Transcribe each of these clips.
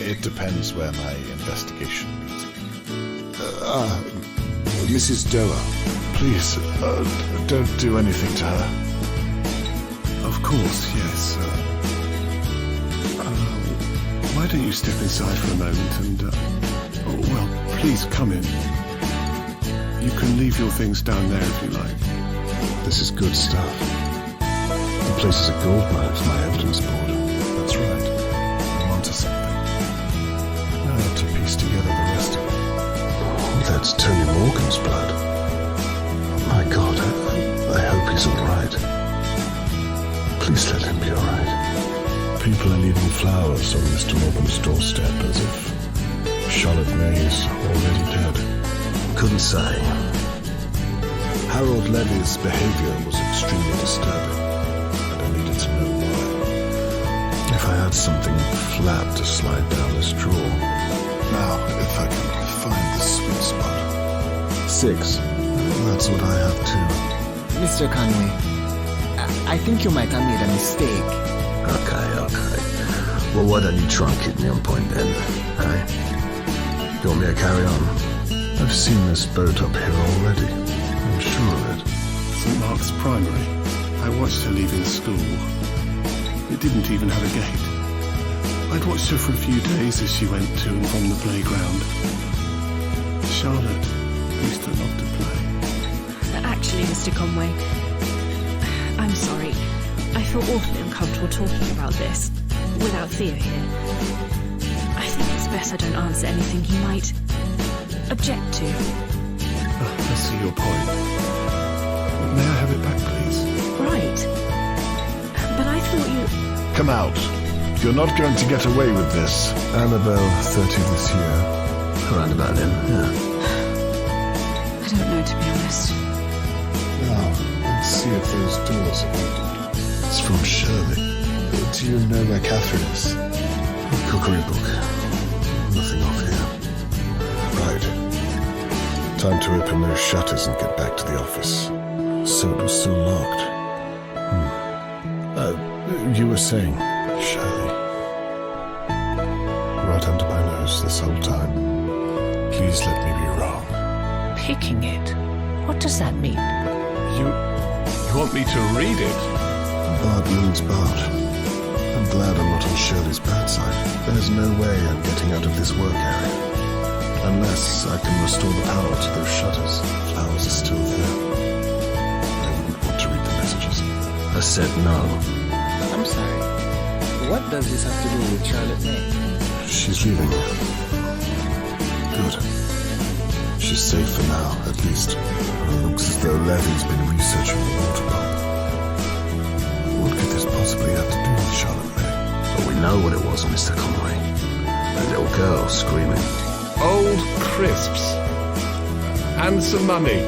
It depends where my investigation leads me. Mrs. Doa. Please, don't do anything to her. Of course, yes. Why don't you step inside for a moment and, well, please come in. You can leave your things down there if you like. This is good stuff. The place is a goldmine for my evidence board. That's right. I'm onto something. Now to piece together the rest of it. That's Tony Morgan's blood. My God, I hope he's all right. Please let him be all right. People are leaving flowers on Mr. Morgan's doorstep as if Charlotte May is already dead. Couldn't say. Harold Levy's behavior was extremely disturbing, and I needed to know why. If I had something flat to slide down this drawer. Now, if I can find the sweet spot. 6. That's what I have too. Mr. Conway, I think you might have made a mistake. Okay. Well, why don't you try and keep me on point then, eh? You want me to carry on? I've seen this boat up here already. I'm sure of it. St. Mark's Primary. I watched her leaving school. It didn't even have a gate. I'd watched her for a few days as she went to and from the playground. Charlotte used to love to play. Actually, Mr. Conway, I'm sorry. I feel awfully uncomfortable talking about this, without Theo here. I think it's best I don't answer anything he might object to. I see your point. May I have it back, please? Right. But I thought you... Come out. You're not going to get away with this. Annabelle, 30 this year. Around about then, yeah. I don't know, to be honest. Now, let's see if those doors are open. It's from Shirley. Do you know where Catherine is? Cookery book. Nothing off here. Right. Time to open those shutters and get back to the office. So it was still locked. You were saying, Shirley. Right under my nose this whole time. Please let me be wrong. Picking it? What does that mean? You want me to read it? Bart means Bart. I'm glad I'm not on Shirley's bad side. There's no way I'm getting out of this work area. Unless I can restore the power to those shutters. Flowers are still there. I wouldn't want to read the messages either. I said no. I'm sorry. What does this have to do with Charlotte May? She's leaving. Good. She's safe for now, at least. It looks as though Levy's been researching the water pump. What could this possibly have to do with Charlotte May? But we know what it was, Mr. Conway. A little girl screaming. Old crisps. And some money.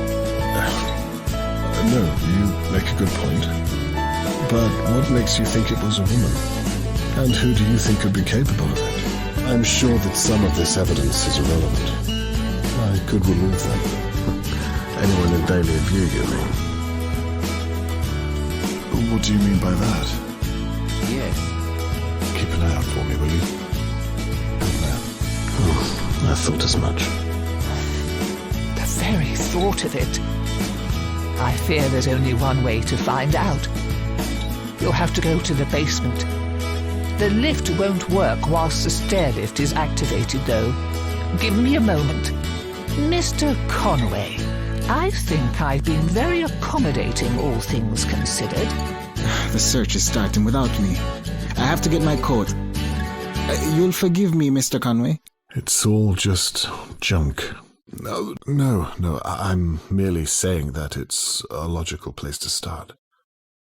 No, you make a good point. But what makes you think it was a woman? And who do you think could be capable of it? I'm sure that some of this evidence is irrelevant. I could remove them. Anyone in Dahlia View, you mean? What do you mean by that? Yes. Keep an eye out for me, will you? Good man. I thought as much. The very thought of it. I fear there's only one way to find out. You'll have to go to the basement. The lift won't work whilst the stair lift is activated, though. Give me a moment. Mr. Conway, I think I've been very accommodating, all things considered. The search is starting without me. I have to get my coat. You'll forgive me, Mr. Conway? It's all just junk. No, I'm merely saying that it's a logical place to start.